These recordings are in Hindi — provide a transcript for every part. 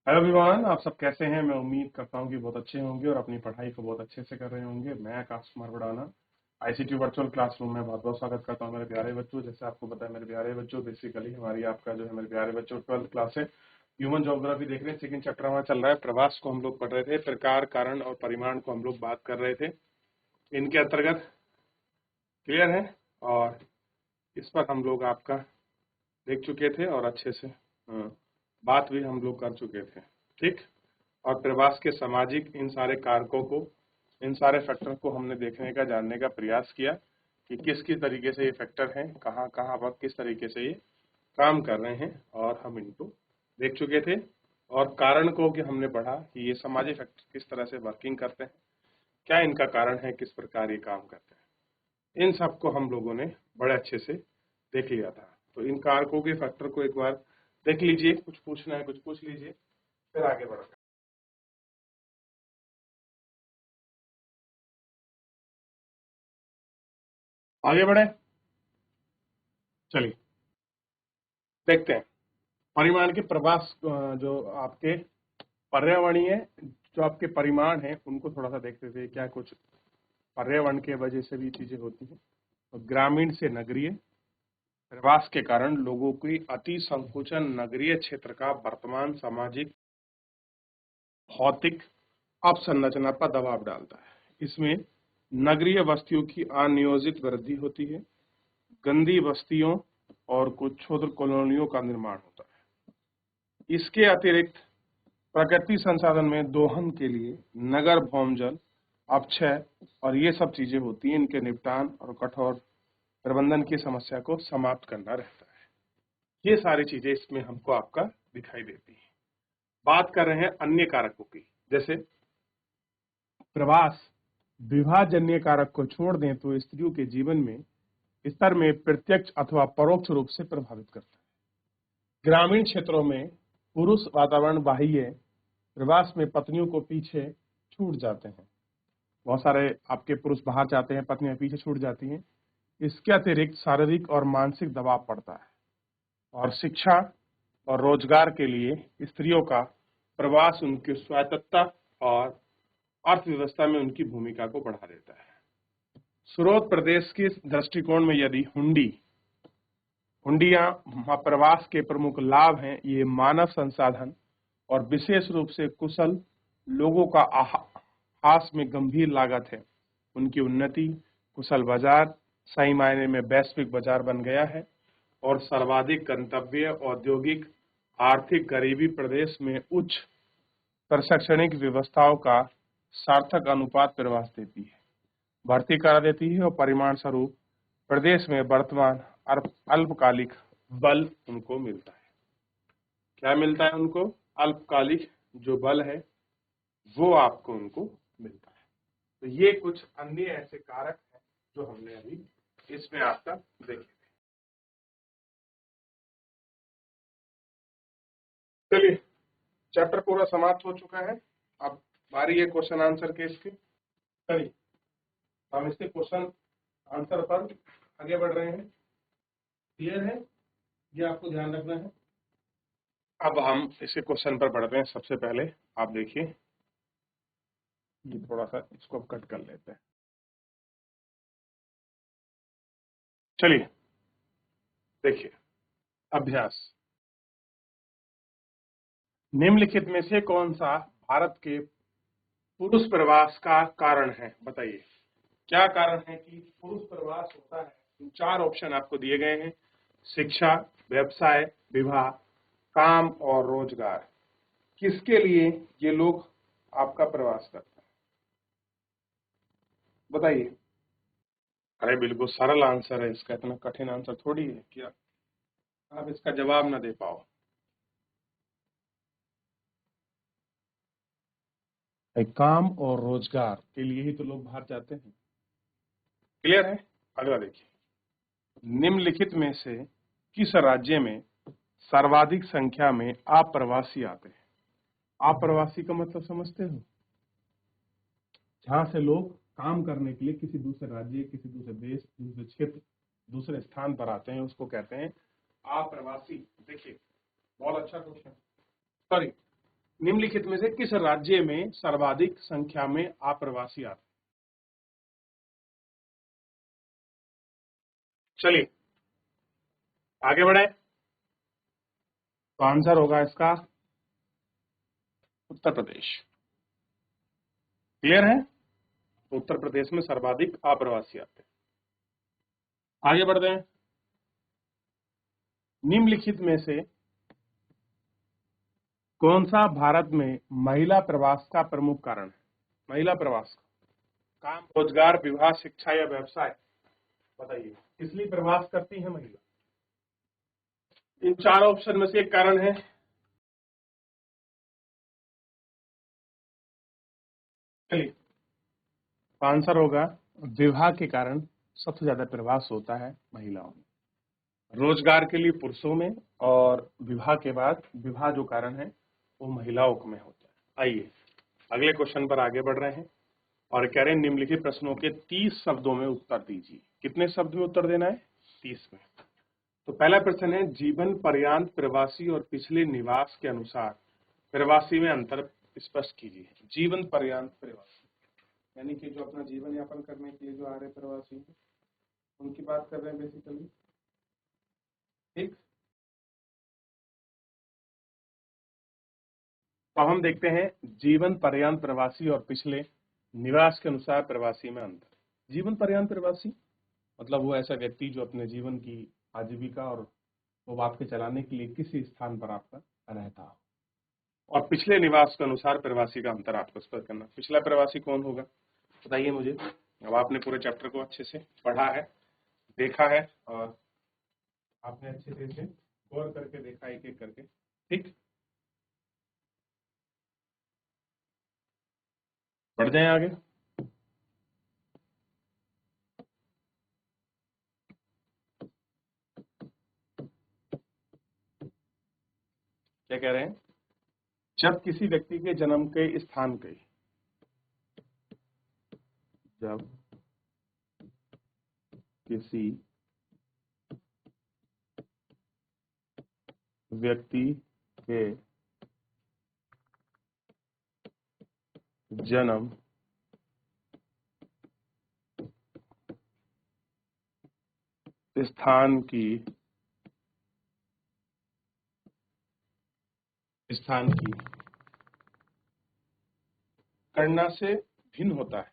हेलो एवरीवन, आप सब कैसे हैं। मैं उम्मीद करता हूं कि बहुत अच्छे होंगे और अपनी पढ़ाई को बहुत अच्छे से कर रहे होंगे। मैं Akash Kumar Badana ICT virtual classroom में बहुत बहुत स्वागत करता हूं मेरे प्यारे बच्चों। जैसे आपको पता है मेरे प्यारे बच्चों, बेसिकली हमारी आपका जो है मेरे प्यारे बच्चों 12th क्लास है, ह्यूमन ज्योग्राफी देख रहे हैं। सेकंड चैप्टर हमारा चल रहा है। प्रवास को हम लोग पढ़ रहे थे, प्रकार, कारण और परिमाण को हम लोग बात कर रहे थे इनके अंतर्गत। क्लियर है? और इस पर हम लोग आपका देख चुके थे और अच्छे से बात भी हम लोग कर चुके थे। ठीक। और प्रवास के सामाजिक इन सारे कारकों को, इन सारे फैक्टर को हमने देखने का, जानने का प्रयास किया कि किस किस तरीके से ये फैक्टर हैं, कहाँ कहाँ पर किस तरीके से ये काम कर रहे हैं, और हम इनको देख चुके थे। और कारण को कि हमने पढ़ा कि ये सामाजिक फैक्टर किस तरह से वर्किंग करते हैं, क्या इनका कारण है, किस प्रकार ये काम करते हैं, इन सब को हम लोगों ने बड़े अच्छे से देख लिया था। तो इन कारकों के फैक्टर को एक बार देख लीजिए। कुछ पूछना है कुछ पूछ लीजिए, फिर आगे बढ़ते हैं। आगे बढ़े, चलिए देखते हैं। परिमाण के प्रवास जो आपके पर्यावरणीय, जो आपके परिमाण है उनको थोड़ा सा देखते थे। क्या कुछ पर्यावरण के वजह से भी चीजें होती हैं। तो ग्रामीण से नगरीय प्रवास के कारण लोगों की अति संकुचन नगरीय क्षेत्र का वर्तमान सामाजिक भौतिक अवसंरचना पर दबाव डालता है। इसमें नगरीय बस्तियों की अनियोजित वृद्धि होती है, गंदी बस्तियों और कुछ क्षुद्र कॉलोनियों का निर्माण होता है। इसके अतिरिक्त प्राकृतिक संसाधन में दोहन के लिए नगर भौमजल अपक्षय और ये सब चीजें होती हैं। इनके निपटान और कठोर प्रबंधन की समस्या को समाप्त करना रहता है। ये सारी चीजें इसमें हमको आपका दिखाई देती हैं। बात कर रहे हैं अन्य कारकों की। जैसे प्रवास विवाहजन्य कारक को छोड़ दें तो स्त्रियों के जीवन में स्तर में प्रत्यक्ष अथवा परोक्ष रूप से प्रभावित करता है। ग्रामीण क्षेत्रों में पुरुष वातावरण बाह्य प्रवास में पत्नियों को पीछे छूट जाते हैं। बहुत सारे आपके पुरुष बाहर जाते हैं, पत्नियां पीछे छूट जाती हैं। इसके अतिरिक्त शारीरिक और मानसिक दबाव पड़ता है। और शिक्षा और रोजगार के लिए स्त्रियों का प्रवास उनकी स्वायत्तता और अर्थव्यवस्था में उनकी भूमिका को बढ़ा देता है। स्रोत प्रदेश के दृष्टिकोण में यदि हुंडियां प्रवास के प्रमुख लाभ हैं, ये मानव संसाधन और विशेष रूप से कुशल लोगों का हास में गंभीर लागत है। उनकी उन्नति, कुशल बाजार सही मायने में वैश्विक बाजार बन गया है और सर्वाधिक गंतव्य औद्योगिक आर्थिक गरीबी प्रदेश में उच्च प्रशैक्षणिक व्यवस्थाओं का सार्थक अनुपात प्रवास देती है, भर्ती करा देती है और परिमाण स्वरूप प्रदेश में वर्तमान अल्पकालिक बल उनको मिलता है। क्या मिलता है उनको? अल्पकालिक जो बल है वो आपको उनको मिलता है। तो ये कुछ अन्य ऐसे कारक हैं जो हमने अभी इसमें आपका देखे। चलिए, चैप्टर पूरा समाप्त हो चुका है। अब बारी है क्वेश्चन आंसर के इसके। चलिए हम इसके क्वेश्चन आंसर पर आगे बढ़ रहे हैं। क्लियर है? ये आपको ध्यान रखना है। अब हम इसे क्वेश्चन पर बढ़ते हैं। सबसे पहले आप देखिए, ये थोड़ा सा इसको कट कर लेते हैं। चलिए देखिए, अभ्यास। निम्नलिखित में से कौन सा भारत के पुरुष प्रवास का कारण है? बताइए क्या कारण है कि पुरुष प्रवास होता है। चार ऑप्शन आपको दिए गए हैं: शिक्षा, व्यवसाय, विवाह, काम और रोजगार। किसके लिए ये लोग आपका प्रवास करते हैं? बताइए। अरे बिल्कुल सरल आंसर है इसका, इतना कठिन आंसर थोड़ी है कि आप इसका जवाब ना दे पाओ। काम और रोजगार के लिए ही तो लोग बाहर जाते हैं। क्लियर है? अगला देखिए, निम्नलिखित में से किस राज्य में सर्वाधिक संख्या में अप्रवासी आते हैं? अप्रवासी का मतलब समझते हो? जहां से लोग काम करने के लिए किसी दूसरे राज्य, किसी दूसरे देश, दूसरे क्षेत्र, दूसरे स्थान पर आते हैं, उसको कहते हैं अप्रवासी। देखिए बहुत अच्छा क्वेश्चन, सॉरी निम्नलिखित में से किस राज्य में सर्वाधिक संख्या में आप्रवासी आते हैं? चलिए आगे बढ़े। तो आंसर होगा इसका उत्तर प्रदेश। क्लियर है? तो उत्तर प्रदेश में सर्वाधिक आप्रवासी आते हैं। आगे बढ़ते हैं। निम्नलिखित में से कौन सा भारत में महिला प्रवास का प्रमुख कारण है? महिला प्रवास, काम, रोजगार, विवाह, शिक्षा या व्यवसाय, बताइए किस लिए प्रवास करती है महिला? इन चार ऑप्शन में से एक कारण है। चलिए आंसर होगा विवाह के कारण सबसे ज्यादा प्रवास होता है महिलाओं में, रोजगार के लिए पुरुषों में, और विवाह के बाद विवाह जो कारण है वो महिलाओं में होता है। आइए अगले क्वेश्चन पर आगे बढ़ रहे हैं और कह रहे हैं निम्नलिखित प्रश्नों के 30 शब्दों में उत्तर दीजिए। कितने शब्द में उत्तर देना है? 30 में। तो पहला प्रश्न है जीवन पर्यांत प्रवासी और पिछले निवास के अनुसार प्रवासी में अंतर स्पष्ट कीजिए। जीवन पर्यांत प्रवासी यानी कि जो अपना जीवन यापन करने के लिए जो आ रहे प्रवासी हैं उनकी बात कर रहे हैं बेसिकली। ठीक, तो हम देखते हैं जीवन पर्यांत प्रवासी और पिछले निवास के अनुसार प्रवासी में अंतर। जीवन पर्यांत प्रवासी मतलब वो ऐसा व्यक्ति जो अपने जीवन की आजीविका और वो आपके चलाने के लिए किसी स्थान पर आपका रहता हो। और पिछले निवास के अनुसार प्रवासी का अंतर आपको स्पष्ट करना। पिछला प्रवासी कौन होगा बताइए मुझे। अब आपने पूरे चैप्टर को अच्छे से पढ़ा है, देखा है और आपने अच्छे से गौर करके देखा एक एक करके। ठीक, बढ़ जाए आगे। क्या कह रहे हैं? जब किसी व्यक्ति के जन्म के स्थान के जब किसी व्यक्ति के जन्म स्थान की गणना से भिन्न होता है,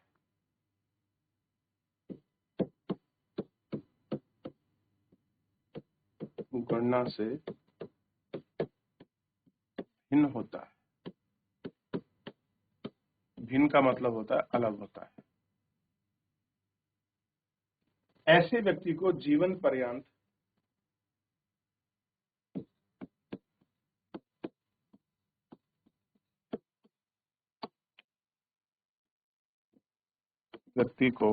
गणना से भिन्न होता है। भिन्न का मतलब होता है अलग होता है। ऐसे व्यक्ति को जीवन पर्यंत व्यक्ति को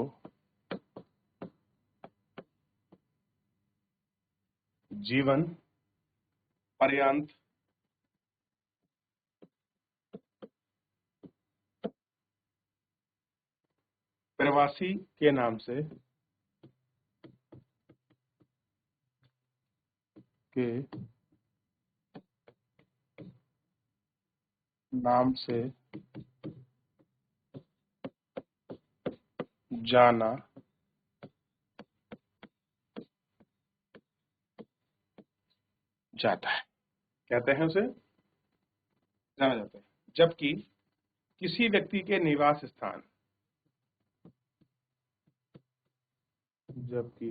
जीवन पर्यंत प्रवासी के नाम से जाना जाता है। कहते हैं उसे जाना जाता है। जबकि किसी व्यक्ति के निवास स्थान जबकि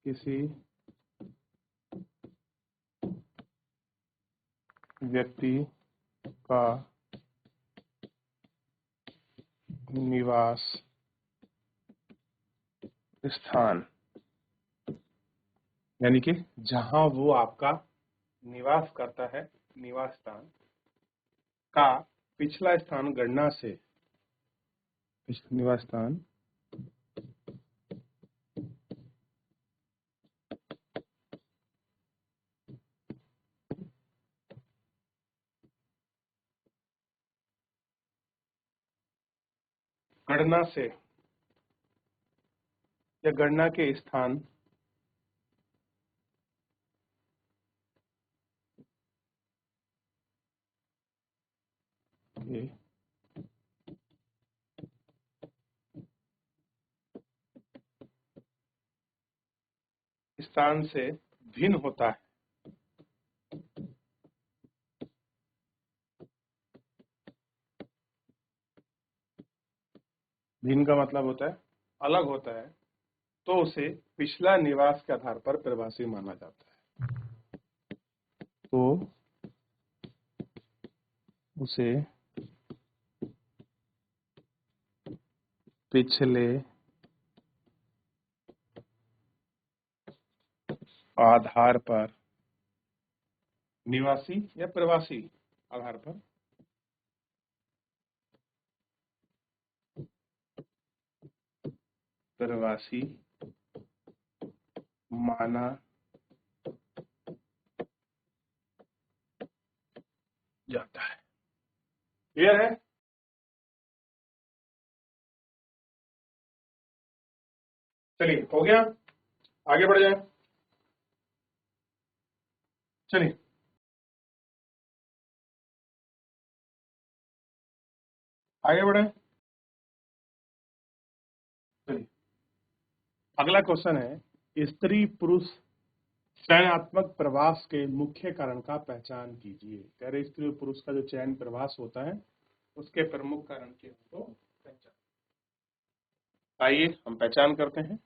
किसी व्यक्ति का निवास स्थान यानी कि जहां वो आपका निवास करता है, निवास स्थान का पिछला स्थान गणना से निवास स्थान गणना से या गणना के स्थान के स्थान से भिन्न होता है। भिन्न का मतलब होता है अलग होता है, तो उसे पिछला निवास के आधार पर प्रवासी माना जाता है। तो उसे पिछले आधार पर निवासी या प्रवासी आधार पर प्रवासी माना जाता है। क्लियर है? चलिए, हो गया, आगे बढ़ जाए। चलिए, आगे बढ़े। चलिए, अगला क्वेश्चन है, स्त्री पुरुष चयनात्मक प्रवास के मुख्य कारण का पहचान कीजिए। कह रहे स्त्री और पुरुष का जो चयन प्रवास होता है उसके प्रमुख कारण की हमको पहचान। आइए हम पहचान करते हैं,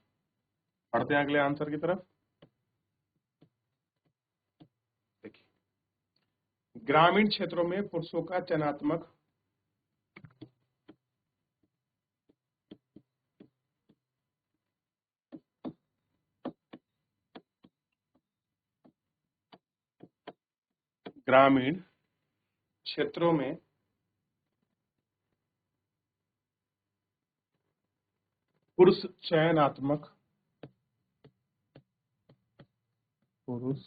पढ़ते हैं अगले आंसर की तरफ। देखिए, ग्रामीण क्षेत्रों में पुरुषों का चयनात्मक ग्रामीण क्षेत्रों में पुरुष चयनात्मक पुरुष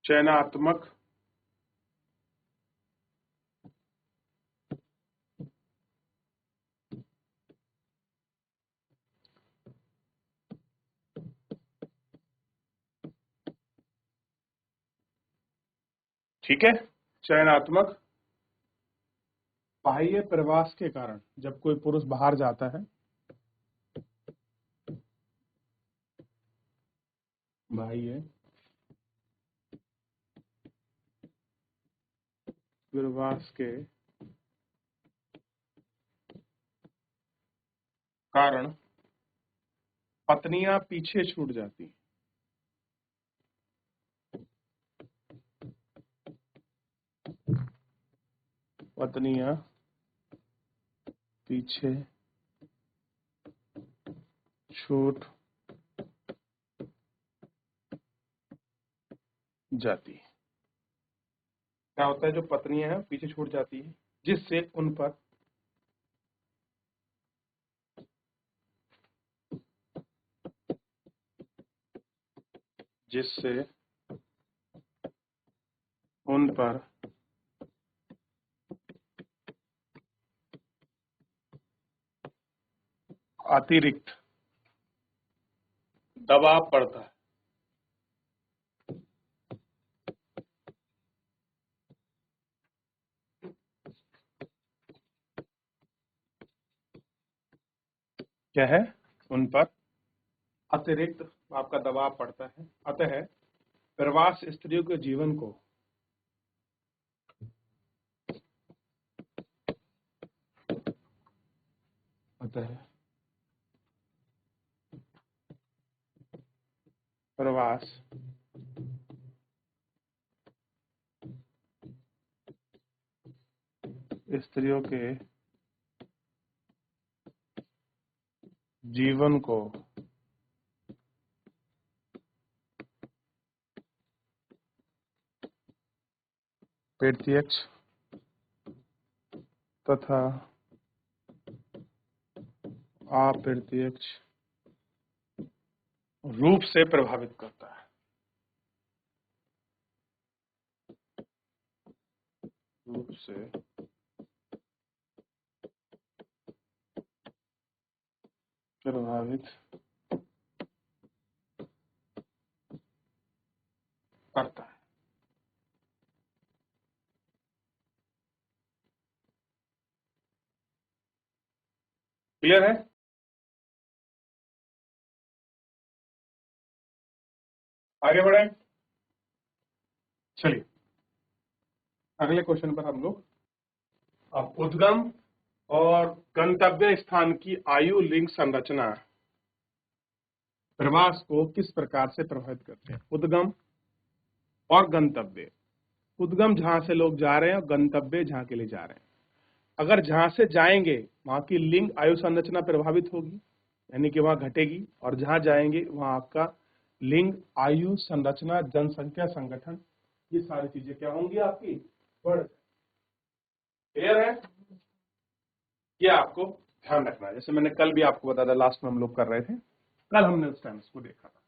चयनात्मक ठीक है, चयनात्मक बाह्य प्रवास के कारण जब कोई पुरुष बाहर जाता है, बाह्य प्रवास के कारण पत्नियां पीछे छूट जाती हैं। पत्नियां पीछे छूट जाती है। क्या होता है, जो पत्नियां हैं पीछे छूट जाती है, जिससे उन पर जिससे उन पर अतिरिक्त दबाव पड़ता है। क्या है, उन पर अतिरिक्त आपका दबाव पड़ता है। अतः प्रवास स्त्रियों के जीवन को अतः प्रवास स्त्रियों के जीवन को प्रत्यक्ष तथा अप्रत्यक्ष रूप से प्रभावित करता है। से प्रभावित करता है। क्लियर है? आगे बढ़े, चलिए अगले क्वेश्चन पर हम लोग अब उद्गम और गंतव्य स्थान की आयु लिंक संरचना प्रवास को किस प्रकार से प्रभावित करते हैं। उद्गम और गंतव्य, उद्गम जहां से लोग जा रहे हैं और गंतव्य जहां के लिए जा रहे हैं। अगर जहां से जाएंगे वहां की लिंग आयु संरचना प्रभावित होगी, यानी कि वहां घटेगी, और जहां जाएंगे वहां आपका लिंग आयु संरचना जनसंख्या संगठन ये सारी चीजें क्या होंगी आपकी बढ़। क्लियर है? ये आपको ध्यान रखना है। जैसे मैंने कल भी आपको बताया था, लास्ट में हम लोग कर रहे थे, कल हमने उस टाइम इसको देखा था।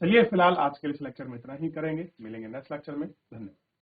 चलिए फिलहाल आज के इस लेक्चर में इतना ही करेंगे, मिलेंगे नेक्स्ट लेक्चर में। धन्यवाद।